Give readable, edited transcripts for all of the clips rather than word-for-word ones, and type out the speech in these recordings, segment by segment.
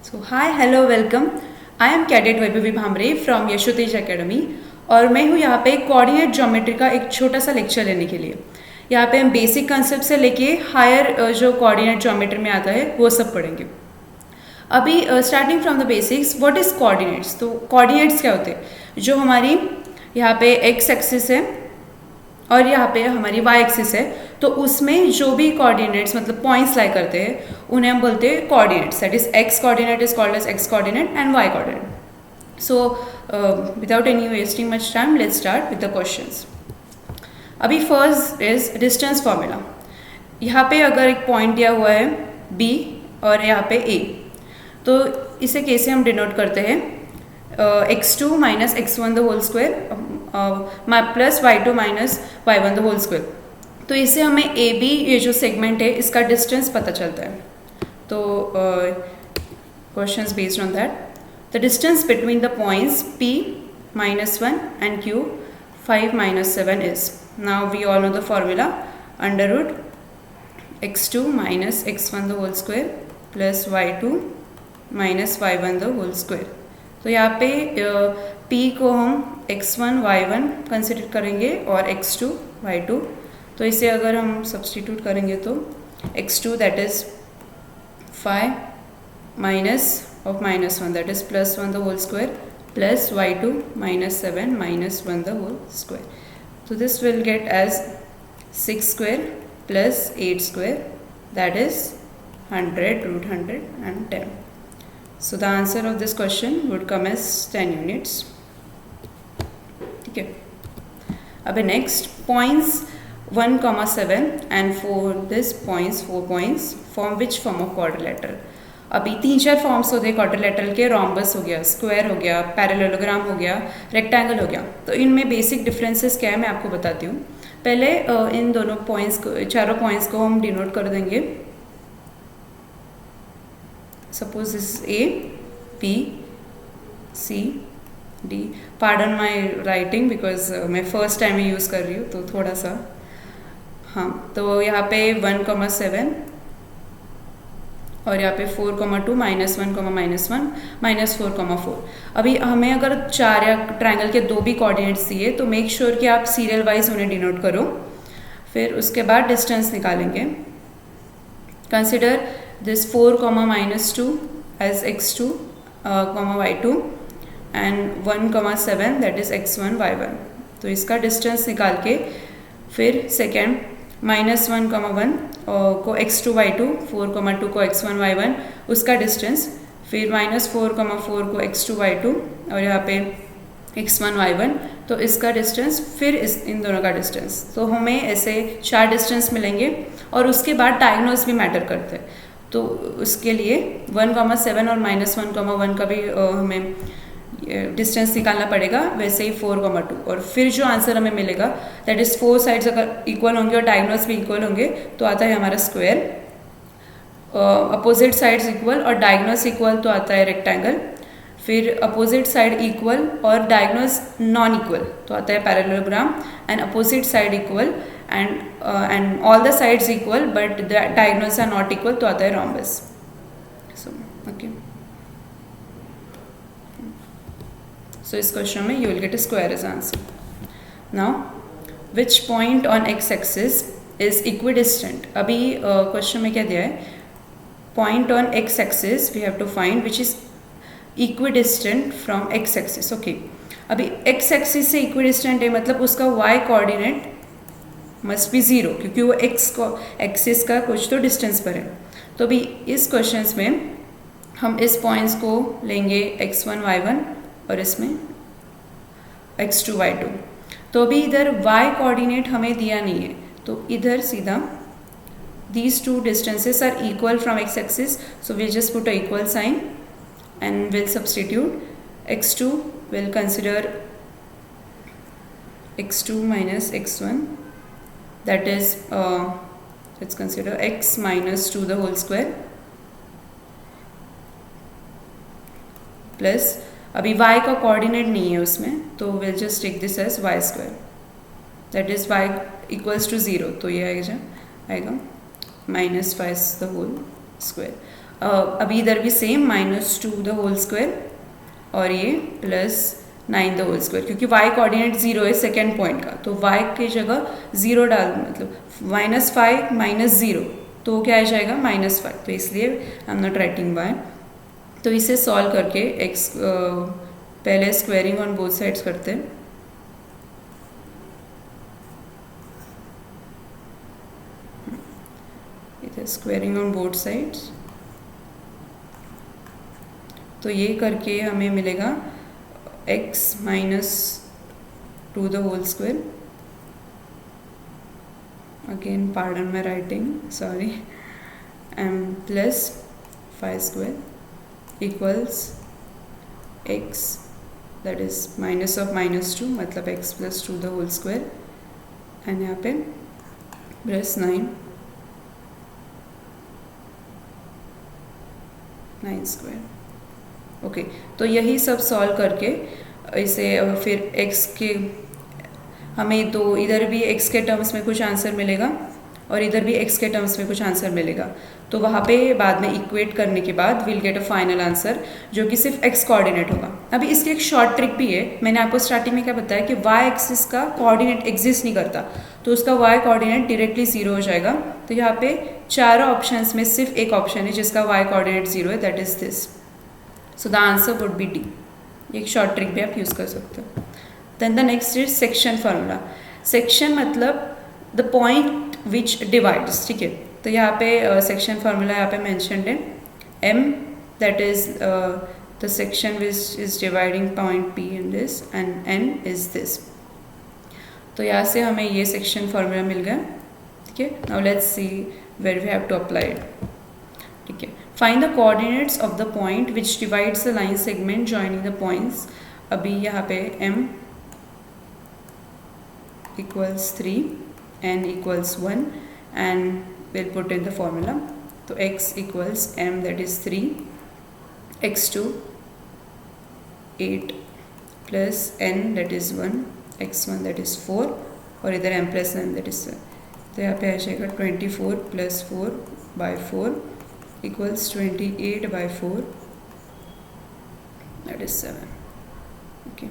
So hi hello welcome. I am cadet Vaibhavi Bhamre from Yashotej academy और मैं हूँ यहाँ पे कोऑर्डिनेट ज्योमेट्री का एक छोटा सा लेक्चर लेने के लिए। यहाँ पे हम बेसिक कंसेप्ट से लेके हायर जो कोऑर्डिनेट ज्योमेट्री में आता है वो सब पढ़ेंगे। अभी starting from the basics, what is coordinates. तो कोऑर्डिनेट्स क्या होते हैं? जो हमारी यहाँ पे एक्स एक्सिस है और यहाँ पे हमारी वाई एक्सिस है, तो उसमें जो भी कोऑर्डिनेट्स मतलब पॉइंट्स लाई करते हैं उन्हें हम बोलते हैं coordinates. That is x coordinate is called as x coordinate and y coordinate. So without any wasting much time let's start with the questions. अभी फर्स्ट इज डिस्टेंस फॉर्मूला। यहाँ पे अगर एक पॉइंट दिया हुआ है बी और यहाँ पे ए, तो इसे कैसे हम डिनोट करते हैं? x2 minus x1 the whole square plus y2 minus y1 the whole square. तो इससे हमें ए बी ये जो सेगमेंट है इसका डिस्टेंस पता चलता है। तो questions based on that, the distance between the points p -1 and q 5 - 7 is, now we all know the formula, under root x2 minus x1 the whole square plus y2 minus y1 the whole square. तो यहाँ पे p को हम x1 y1 consider करेंगे और x2 y2। तो इसे अगर हम सब्सटीट्यूट करेंगे तो x2 that is 5 minus of -1 that is +1 the whole square plus y2 -7 -1 the whole square. तो this will get as 6 square plus 8 square that is 100 √110. So the answer of this question would come as 10 units. ठीक है। अब next points 1,7 and 4 this points 4 points form which form of quadrilateral? अभी 3-4 forms होते हैं quadrilateral के। Rhombus हो गया, square हो गया, पैरेललोग्राम हो गया, रेक्टेंगल हो गया। तो इनमें बेसिक डिफरेंसेस क्या है मैं आपको बताती हूँ। पहले इन दोनों पॉइंट्स को, चारों पॉइंट्स को हम डिनोट कर देंगे। Suppose this is A, B, C, D. Pardon my writing because मैं फर्स्ट टाइम ही यूज़ कर रही हूँ तो थोड़ा सा। हाँ, तो यहाँ पे 1,7 और यहाँ पे 4,2 -1, -1 -4,4। अभी हमें अगर चार या ट्रायंगल के दो भी कोऑर्डिनेट्स दिए तो मेक श्योर कि आप सीरियल वाइज उन्हें डिनोट करो। फिर उसके बाद डिस्टेंस निकालेंगे। Consider this 4, -2 as x2, y2 and 1,7 that is x1, y1। तो इसका डिस्टेंस निकाल के फिर सेकेंड -1, 1 को x2, y2, 4,2 को x1, y1 उसका डिस्टेंस, फिर -4, 4 को x2, y2 और यहाँ पे x1, y1 तो इसका डिस्टेंस, फिर इन दोनों का डिस्टेंस। तो हमें ऐसे 4 डिस्टेंस मिलेंगे और उसके बाद डायगोनल्स भी मैटर करते हैं। तो उसके लिए 1,7 और -1,1 का भी हमें डिस्टेंस निकालना पड़ेगा, वैसे ही 4,2 और फिर जो आंसर हमें मिलेगा दैट इज़ 4 साइड्स अगर इक्वल होंगे और डायगोनल्स भी इक्वल होंगे तो आता है हमारा स्क्वायर। अपोजिट साइड्स इक्वल और डायगोनल्स इक्वल तो आता है रेक्टेंगल। फिर अपोजिट साइड इक्वल और डायगोनल्स नॉन इक्वल तो आता है parallelogram. And opposite side equal and all the sides equal but the diagonals are not equal तो आता है rhombus. So okay, so इस क्वेश्चन में you will get a square as answer. Now which point on x axis is equidistant? अभी question में क्या दिया है? Point on x axis we have to find which is equidistant from x axis. Okay, अभी x axis से equidistant है मतलब उसका y कोऑर्डिनेट मस्ट बी 0 क्योंकि वो एक्सिस का कुछ तो डिस्टेंस पर है। तो अभी इस क्वेश्चंस में हम इस पॉइंट्स को लेंगे x1, y1 और इसमें x2, y2। तो अभी इधर y कोऑर्डिनेट हमें दिया नहीं है तो इधर सीधा these two distances are equal from x axis, so we'll just put a equal sign and we'll substitute x2 will consider x2 minus x1 that is let's consider x -2 the whole square plus अभी y का coordinate नहीं है उसमें तो we'll just take this as y square that is y equals to 0 तो ये आएगा -5 the whole square। अभी इधर भी सेम -2 द होल स्क्वायर और ये +9 द होल स्क्वायर, क्योंकि y कोऑर्डिनेट 0 है सेकेंड पॉइंट का, तो y की जगह 0 डाल, मतलब -5 -0, तो क्या आ जाएगा -5, तो इसलिए I am not writing y। तो इसे सॉल्व करके x पहले स्क्वेयरिंग ऑन बोथ साइड्स करते हैं। इधर स्क्वेयरिंग ऑन बोथ साइड्स, तो ये करके हमें मिलेगा x -2 the whole square, again pardon my writing, sorry, and plus 5 square equals x, that is minus of -2, मतलब x +2 the whole square, and यहाँ पे +9 स्क्वायर। ओके, तो यही सब सॉल्व करके इसे फिर x के हमें तो इधर भी x के टर्म्स में कुछ आंसर मिलेगा और इधर भी x के टर्म्स में कुछ आंसर मिलेगा, तो वहाँ पे बाद में इक्वेट करने के बाद will get a final answer जो कि सिर्फ x कोऑर्डिनेट होगा। अभी इसकी एक शॉर्ट ट्रिक भी है, मैंने आपको स्टार्टिंग में क्या बताया कि y एक्सिस का कोऑर्डिनेट एग्जिस्ट नहीं करता, तो उसका y कोऑर्डिनेट डायरेक्टली 0 हो जाएगा। तो यहाँ पे चारों ऑप्शंस में सिर्फ एक ऑप्शन है जिसका y कोऑर्डिनेट 0 है, that is this, so the answer would be D. एक शॉर्ट ट्रिक भी आप यूज़ कर सकते हो। Then the next is section formula. Section मतलब द पॉइंट विच डिवाइड्स, ठीक है, तो यहाँ पे सेक्शन फार्मूला यहाँ पे मैंशनड है, m that is the section which is dividing point p in this, and n is this. तो यहाँ से हमें ये सेक्शन फार्मूला मिल गया, ठीक है। Now let's see where we have to apply it, ठीक है। Find the coordinates of the point which divides the line segment joining the points. अभी यहाँ पे m equals 3, n equals 1, and we'll put in the formula. So x equals m, that is 3, x2 8 plus n, that is 1, x1 that is 4, और इधर m plus n that is 7. तो यहाँ पे आ जाएगा 24 plus 4 by 4 equals 28 by 4, that is 7. Okay,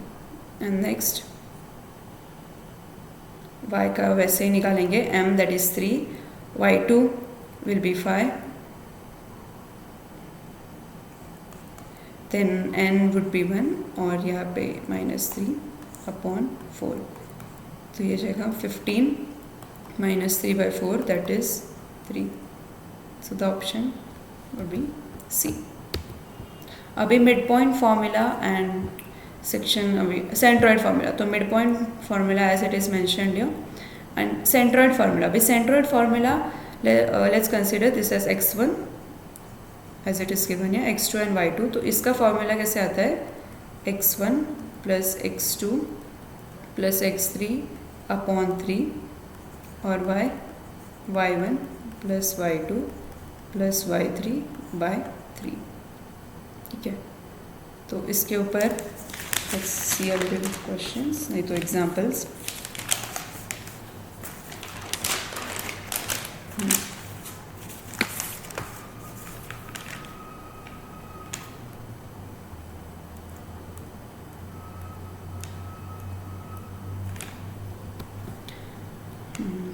and next y का वैसे ही निकालेंगे, m that is 3, y2 will be 5, then n would be 1, और यहाँ पे -3 upon 4, तो ये जाएगा 15 -3 by 4, that is 3, so the option would be C. अभी mid point formula and section, अभी सेंट्रॉइड फार्मूला, तो mid point formula as it is mentioned here, and centroid formula. अभी centroid formula let's consider this as x1 as it is given है, x2 and y2, तो इसका formula कैसे आता है, x1 plus x2 plus x3 upon 3 और y1 plus y2 plus y3 bye 3, ठीक है। तो इसके ऊपर let's see a little questions, नहीं तो examples.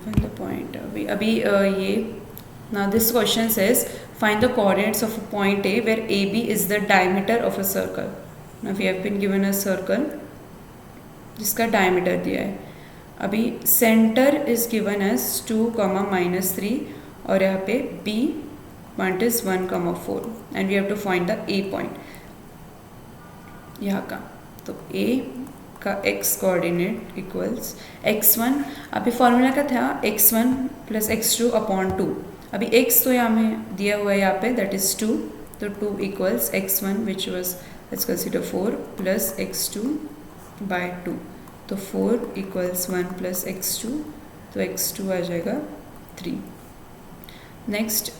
Find the point. अभी ये now this question says find the coordinates of a point A where AB is the diameter of a circle. Now we have been given a circle जिसका diameter दिया है। अभी centre is given as 2, -3 और यहाँ पे B point is 1, 4 and we have to find the A point यहाँ का। तो A का x कोऑर्डिनेट इक्वल्स x1, अभी फॉर्मूला का था x1 प्लस x2 अपॉन 2, अभी x तो यहाँ में दिया हुआ है यहाँ पे, दैट इज 2, तो 2 equals x1 which was let's consider 4 plus x2 by 2, तो 4 इक्वल्स 1 प्लस x2, तो x2 आ जाएगा 3। नेक्स्ट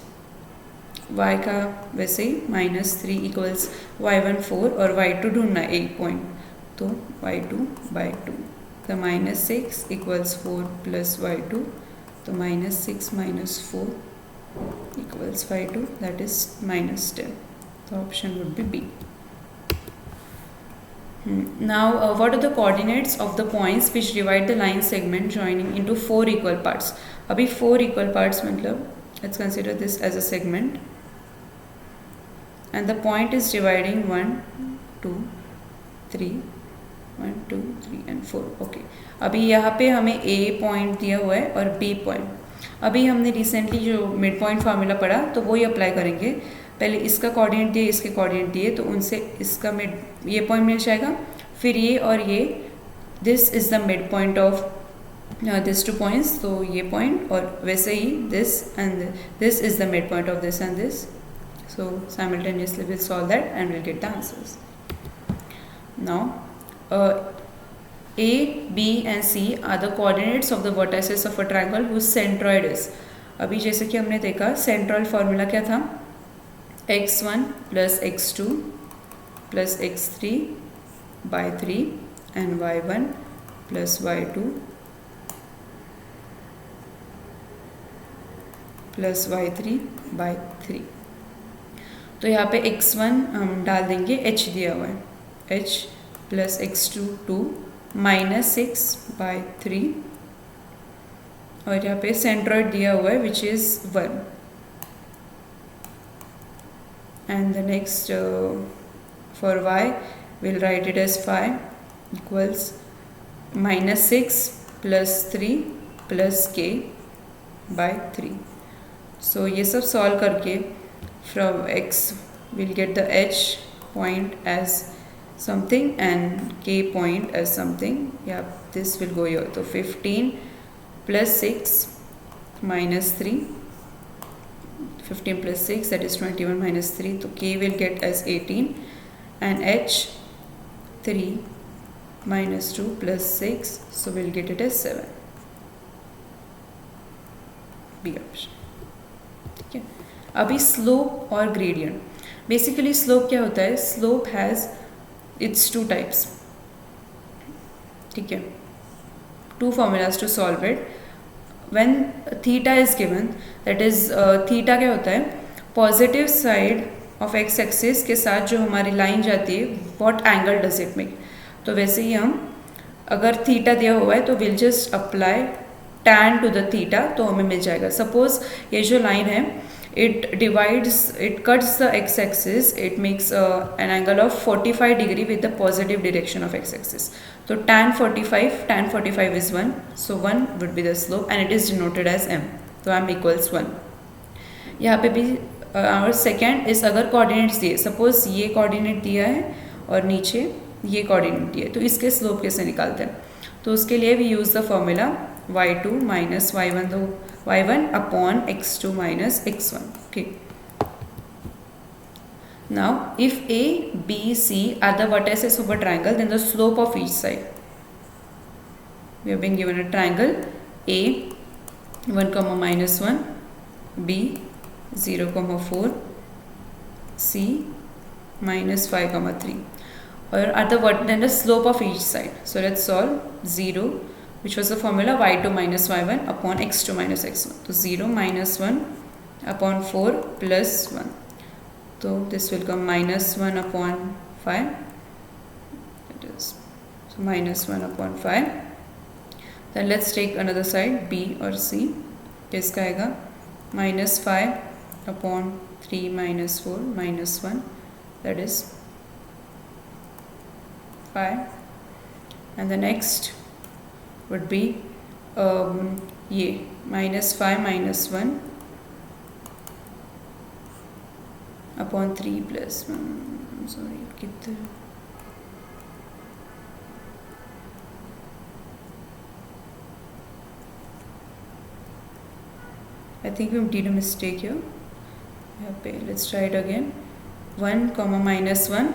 y का वैसे ही -3 इक्वल्स y1 4 और y2 ढूंढना है 1 पॉइंट, तो y2 बाय 2, तो -6 इक्वल्स 4 प्लस y2, तो -6 -4 equals 5 to, that is minus 10. The option would be B. Now what are the coordinates of the points which divide the line segment joining into 4 equal parts? अभी 4 equal parts मतलब let's consider this as a segment and the point is dividing 1 2 3 1 2 3 and 4. Okay अभी यहाँ पे हमें A point दिया हुआ है और B पॉइंट. अभी हमने रिसेंटली जो मिड पॉइंट फार्मूला पढ़ा तो वही अप्लाई करेंगे. पहले इसका कोऑर्डिनेट दिए, इसके कोऑर्डिनेट दिए, तो उनसे इसका मिड ये पॉइंट मिल जाएगा. फिर ये और ये, this is the mid point of this two points, तो ये पॉइंट और वैसे ही this and this is the mid point of this and this. So simultaneously will solve that and will get the answers. Now A, B and C are the coordinates of the vertices of a triangle whose centroid is. अभी जैसे कि हमने देखा centroid formula क्या था, x1 plus x2 plus x3 by 3 and y1 plus y2 plus y3 by 3. तो यहाँ पे x1 हम डाल देंगे, h दिया हुआ है, h plus x2 2 minus 6 by 3 और यहाँ पे सेंट्रॉइड दिया हुआ है which is 1. And the next for y we'll write it as 5 equals minus 6 plus 3 plus k by 3. So ये सब solve करके from x we'll get the h point as something and k point as something. Yeah, this will go here. So 15 plus 6 minus 3. 15 plus 6, that is 21 minus 3. So k will get as 18 and h 3 minus 2 plus 6. So we'll get it as 7. B option. ठीक है. अभी slope और gradient. Basically slope क्या होता है, slope has it's 2 types. ठीक है, 2 formulas to solve it. When theta is given, that is theta क्या होता है, positive side of x axis के साथ जो हमारी लाइन जाती है, what angle does it make. तो वैसे ही हम अगर थीटा दिया हुआ है तो will just apply tan to the theta, तो हमें मिल जाएगा. सपोज ये जो लाइन है, it cuts the x-axis, it makes an angle of 45 degree with the positive direction of x-axis. So tan 45 is 1, so 1 would be the slope and it is denoted as m. So m equals 1. यहाँ पे भी और second इस अगर coordinates दिए, suppose ये coordinate दिया है और नीचे ये कोऑर्डिनेट दिया है, तो इसके स्लोप कैसे निकालते हैं. तो उसके लिए we use the formula y2 minus y1 upon x2 minus x1. Okay. Now, if A, B, C are the vertices of a triangle, then the slope of each side. We have been given a triangle A 1 comma minus 1, B 0 comma 4, C minus 5 comma 3. Or at then the slope of each side. So let's solve 0. Which was the formula y2 minus y1 upon x2 minus x1. So 0 minus 1 upon 4 plus 1. So this will come minus 1 upon 5. It is so minus 1 upon 5. Then let's take another side, B or C. इसका आएगा minus 5 upon 3 minus 4 minus 1. That is 5. And the next would be ये minus 5 minus 1 upon 3 plus 1. Sorry, कितना I think we did a mistake here. Let's try it again. 1 comma minus 1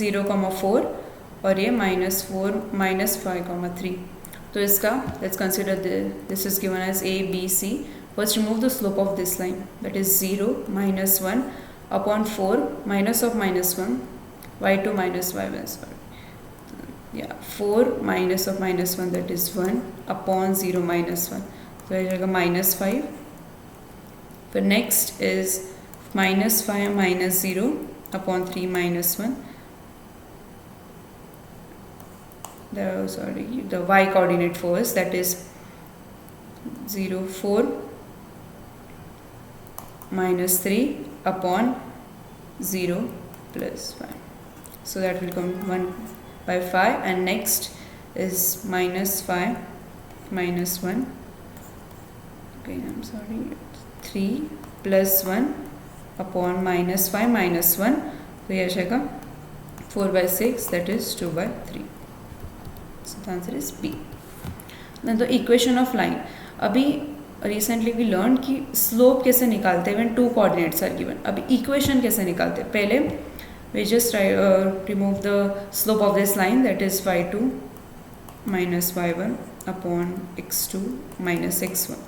0 comma 4 और ये minus 4 minus 5 comma 3. तो इसका let's consider this is given as A, B, C. First remove the slope of this line, that is 0 minus 1 upon 4 minus of minus 1 y2 minus y1. Yeah, 4 minus of minus 1, that is 1 upon 0 minus 1. So I have minus 5 फिर next is -5 -0 upon 3 -1. The y coordinate first, that is 0 4 -3 upon 0 plus 5. So that will come 1/5, and next is -5 -1. Okay, I'm sorry. 3 plus 1 upon -5 -1. तो ये आ जाएगा 4/6, that is 2/3. So the answer is B. Then the equation of line. अभी recently we learn कि slope कैसे निकालते हैं when 2 coordinates are given. अभी equation कैसे निकालते हैं, पहले we just remove the slope of this line, that is y2 minus y1 upon x2 minus x1.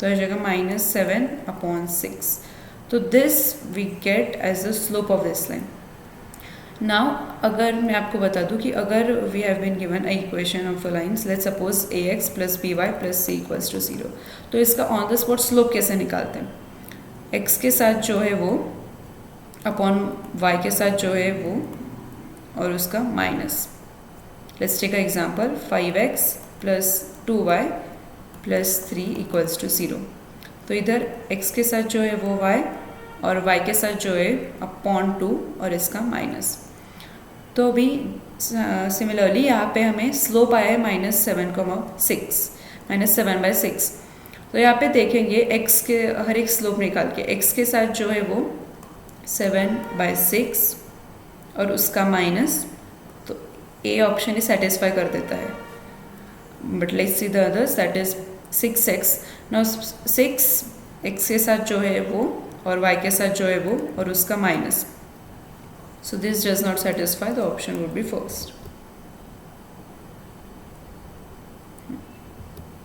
तो आ जाएगा -7 upon 6. तो this we get as the slope of this line. Now अगर मैं आपको बता दूं कि अगर we have been given a equation of lines, let's suppose ax plus by plus c equals to 0, तो इसका ऑन द स्पॉट स्लोप कैसे निकालते हैं. x के साथ जो है वो अपॉन y के साथ जो है वो और उसका minus. Let's take a example 5x plus 2y plus 3 equals to 0. तो इधर x के साथ जो है वो y और y के साथ जो है अपॉन 2 और इसका माइनस. तो अभी सिमिलरली यहाँ पे हमें स्लोप आया है -7/6. तो यहाँ पे देखेंगे x के हर एक स्लोप निकाल के x के साथ जो है वो 7/6 और उसका माइनस, तो ए ऑप्शन ही सेटिस्फाई कर देता है. But let's see the others, that is 6x. Now 6x के साथ जो है वो और y के साथ जो है वो और उसका minus. So this does not satisfy, the option would be first.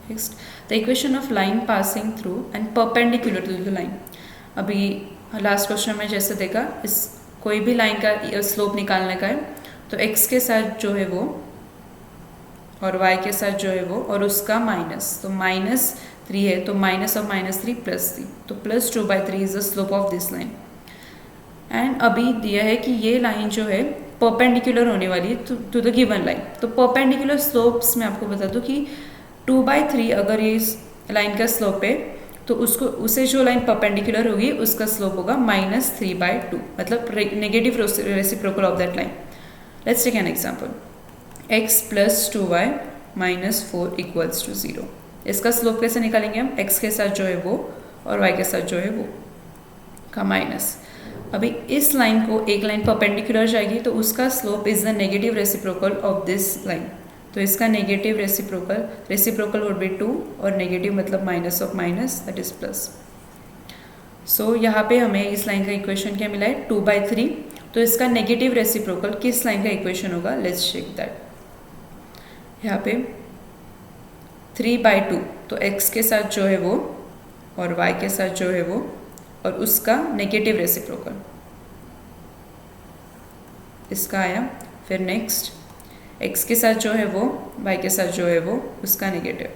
Next, the equation of line passing through and perpendicular to the line. अभी लास्ट क्वेश्चन में जैसे देखा, इस कोई भी लाइन का स्लोप निकालने का है, तो x के साथ जो है वो और y के साथ जो है वो और उसका माइनस. तो -3 है, तो माइनस ऑफ -3 +3, तो +2/3 is the slope of this line. And अभी दिया है कि ये लाइन जो है परपेंडिकुलर होने वाली है टू द गिवन लाइन. तो परपेंडिकुलर स्लोप्स में आपको बता दूं कि 2/3 अगर ये लाइन का स्लोप है, तो उसे जो लाइन परपेंडिकुलर होगी उसका स्लोप होगा -3/2, मतलब negative reciprocal of that line. Let's take an example. x + 2y - 4 equals to 0. इसका स्लोप कैसे निकालेंगे हम, x के साथ जो है वो और y के साथ जो है वो का माइनस. अभी इस लाइन को एक लाइन परपेंडिकुलर जाएगी, तो उसका slope is the negative reciprocal of this line. तो इसका नेगेटिव रेसिप्रोकल वुड बी 2, और नेगेटिव मतलब minus of minus, that is plus. So यहाँ पे हमें इस लाइन का इक्वेशन क्या मिला है, 2/3. तो इसका नेगेटिव रेसिप्रोकल किस लाइन का इक्वेशन होगा, लेट्स चेक दैट. यहाँ पे 3/2, तो x के साथ जो है वो और y के साथ जो है वो और उसका नेगेटिव रेसिप्रोकल इसका आया. फिर नेक्स्ट x के साथ जो है वो y के साथ जो है वो उसका नेगेटिव.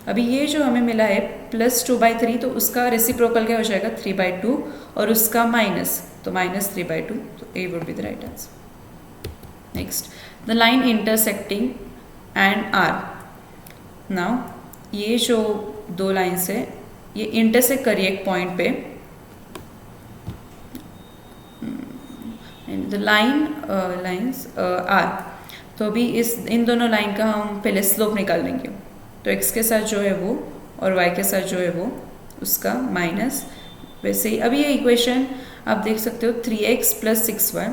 अभी ये जो हमें मिला है +2/3, तो उसका रेसिप्रोकल क्या हो जाएगा, 3/2 और उसका माइनस, तो -3/2. तो A would be the right answer. Next, the line intersecting and R. Now ये जो दो लाइन्स है ये इंटरसेक्ट करिए एक पॉइंट पे. The lines are. तो अभी इन दोनों लाइन का हम पहले स्लोप निकाल लेंगे. तो x के साथ जो है वो और y के साथ जो है वो उसका माइनस. वैसे ही अभी ये इक्वेशन आप देख सकते हो 3x + 6y.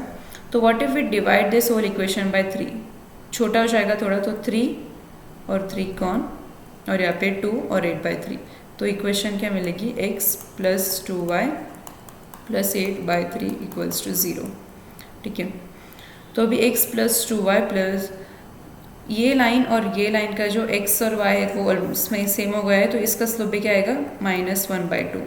तो what if we divide this whole equation by 3, छोटा हो जाएगा थोड़ा, तो 3 और 3 कौन, और यहाँ पे 2 और 8/3. तो इक्वेशन क्या मिलेगी, x + 2y + 8/3 इक्वल्स टू 0. ठीक है. तो अभी x + 2y प्लस ये लाइन और ये लाइन का जो x और y है वो उसमें सेम हो गया है, तो इसका स्लोप भी क्या आएगा, -1/2.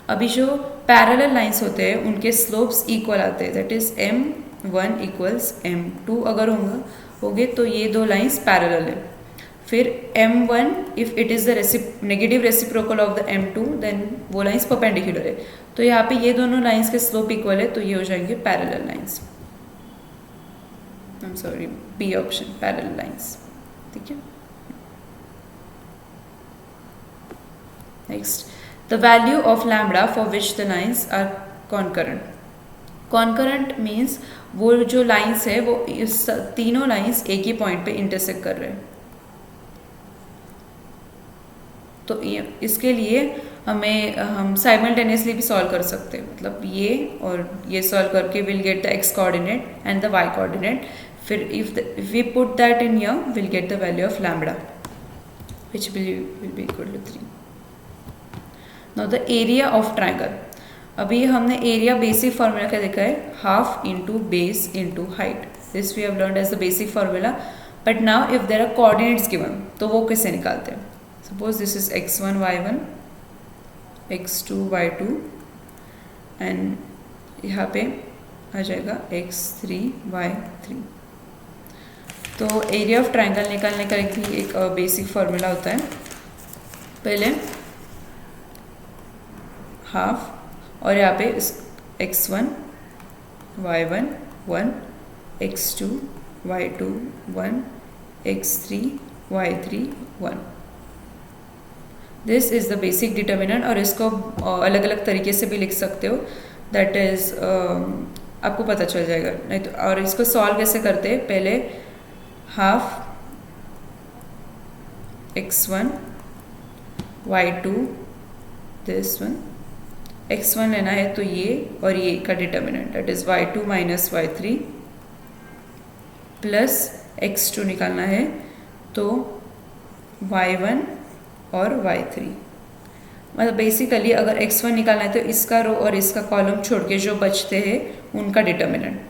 अभी जो पैरेलल लाइंस होते हैं उनके स्लोप्स इक्वल आते हैं, दैट इज m1 = m2 अगर होंगे तो ये दो लाइंस पैरेलल है. फिर m1 if it is the negative reciprocal of the m2 then वो लाइंस परपेंडिकुलर है। तो यहाँ पे ये दोनों लाइंस के स्लोप इक्वल है, तो ये हो जाएंगे parallel lines. I am sorry, B option, parallel lines. ठीक है। Next, the value of lambda for which the lines are concurrent. Concurrent means वो जो लाइंस है वो इस तीनों लाइंस एक ही पॉइंट पे इंटरसेक्ट कर रहे हैं। तो इसके लिए हम साइमल्टेनियसली भी सॉल्व कर सकते हैं, मतलब ये और ये सॉल्व करके we'll get the x coordinate and the y coordinate. फिर if we put that in here we'll get the value of lambda which will be equal to 3। Now the area of triangle. अभी हमने area basic formula क्या देखा है, half into base into height. This we have learned as the basic formula. But now if there are coordinates given तो वो कैसे निकालते हैं। Suppose this is x1 y1 x2 y2 and यहाँ पे आ जाएगा x3 y3। तो एरिया ऑफ ट्राइंगल निकालने का एक बेसिक फार्मूला होता है। पहले हाफ और यहाँ पे x1 y1 1 x2 y2 1 x3 y3 1। This is the basic determinant. और इसको अलग अलग तरीके से भी लिख सकते हो, दैट इज़ आपको पता चल जाएगा नहीं तो। और इसको सॉल्व कैसे करते हैं, पहले half x1 y2 this one, x1 लेना है तो ये और ये का determinant that is y2 minus y3 plus x2 निकालना है तो y1 और y3। मतलब बेसिकली अगर x1 निकालना है तो इसका रो और इसका कॉलम छोड़ के जो बचते हैं उनका डिटर्मिनेंट।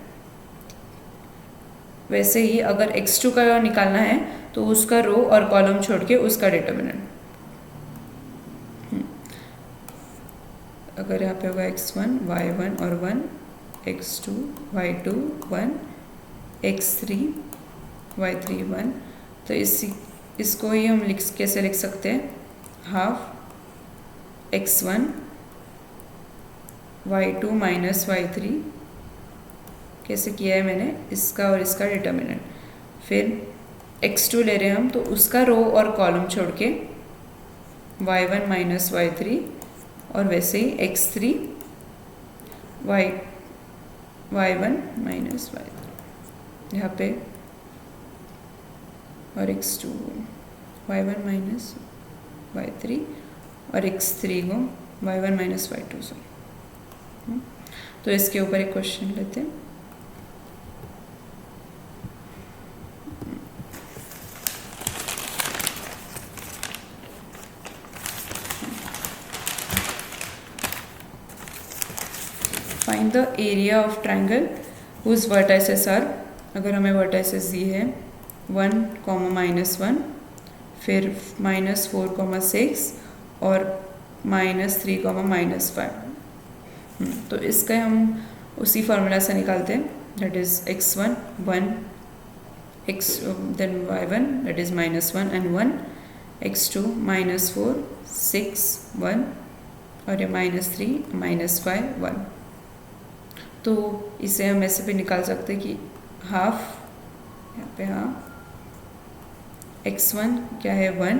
वैसे ही अगर x2 का निकालना है तो उसका रो और कॉलम छोड़ के उसका डिटर्मिनेंट। अगर यहाँ पे होगा x1 y1 और 1 x2 y2 1 x3 y3 1। तो इसको ही हम कैसे लिख सकते हैं, half x1 y2 minus y3। कैसे किया है मैंने, इसका और इसका डिटर्मिनेंट। फिर x2 ले रहे हैं हम तो उसका रो और कॉलम छोड़ के y1 माइनस y3 और वैसे ही x3 y1 माइनस y3 यहाँ पे और x2 y1 माइनस y3 और x3 को y1 माइनस y2 से। तो इसके ऊपर एक क्वेश्चन लेते हैं। Find the area of triangle whose vertices are. अगर हमें वर्टाइसेस दिए हैं 1, -1 फिर -4, -6 और -3, -5। तो इसका हम उसी फार्मूला से निकालते हैं, that is x1 1 then y1 that is -1 and 1 x2 -4 6 1 और ये -3 -5 1। तो इसे हम ऐसे भी निकाल सकते हैं कि हाफ यहाँ पे हाफ x1 क्या है 1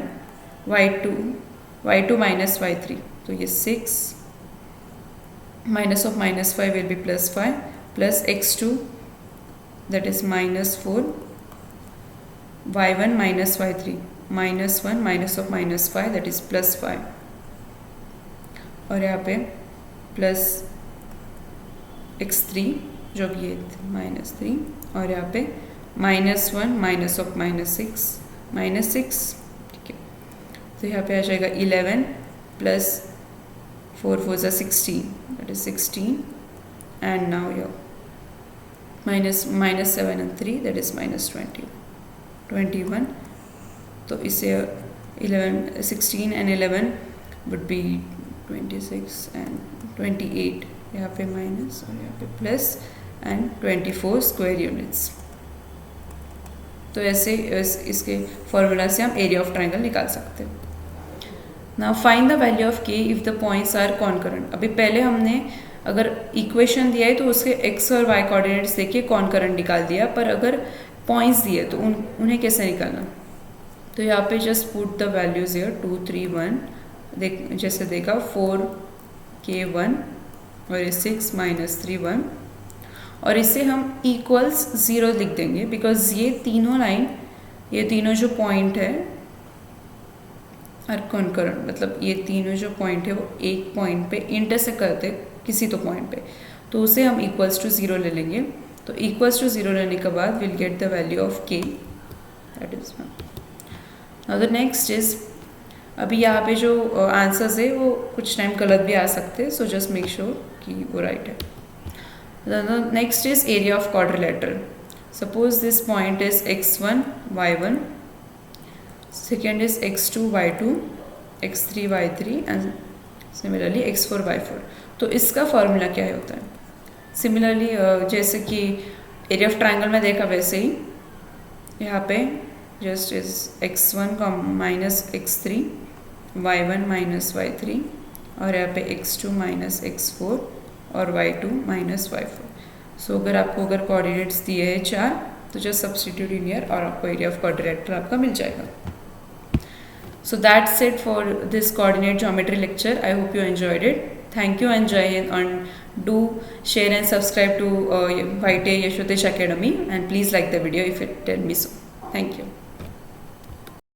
y2 माइनस y3 तो ये 6 minus of -5 will be +5 plus x2 that is -4 y1 minus y3 -1 minus of -5 that is +5 और यहाँ पे प्लस x3 जो कि ये -3 और यहाँ पे -1 minus of -6 ठीक है। तो यहाँ पे आ जाएगा 11 plus 4 4 is 16 that is 16 and now your -7 and 3 that is -21 तो इसे 16 and 11 would be 26 and 28 यहाँ पे माइनस और यहाँ पे प्लस एंड 24 स्क्वायर यूनिट्स। तो ऐसे इसके फॉर्मूला से हम एरिया ऑफ ट्राइंगल निकाल सकते हैं। Now find the value of k if the points are concurrent. अभी पहले हमने अगर इक्वेशन दिया है तो उसके एक्स और वाई कोऑर्डिनेट्स देके कॉन्करेंट निकाल दिया, पर अगर पॉइंट्स दिए तो उन्हें कैसे निकालना। तो यहाँ पे just put the values here 2 3 1, देख जैसे देखा 4k1 और ये 6 -3 1, और इसे हम इक्वल्स 0 लिख देंगे बिकॉज ये तीनों लाइन, ये तीनों जो पॉइंट है आर कॉन्करेंट, मतलब ये तीनों जो पॉइंट है वो एक पॉइंट पे इंटरसेक्ट करते किसी तो पॉइंट पे, तो उसे हम इक्वल्स टू 0 ले लेंगे। तो इक्वल्स टू 0 लेने के बाद will get the value of k, that is 1। Now the next is, अभी यहाँ पे जो आंसर्स है वो कुछ टाइम गलत भी आ सकते हैं, सो जस्ट मेक श्योर कि वो राइट है। The next is area of quadrilateral. Suppose this point is x1 y1, second is x2 y2, x3 y3 and similarly x4 y4। तो इसका फॉर्मूला क्या होता है? सिमिलरली जैसे कि एरिया ऑफ ट्राइंगल में देखा वैसे ही यहाँ पे जस्ट इज x1 का minus x3, y1 minus y3, और यहाँ पे x2 माइनस x4 और y2 माइनस y4। सो अगर कोऑर्डिनेट्स दिए हैं 4 तो जस्ट सब्स्टिट्यूट इन हियर और आपको एरिया ऑफ क्वाड्रिलेटरल आपका मिल जाएगा। So that's it for this coordinate geometry lecture. I hope you enjoyed it. Thank you and Jai Hind, and do share and subscribe to White Yashotesh Academy, and please like the video if it tell me so. Thank you.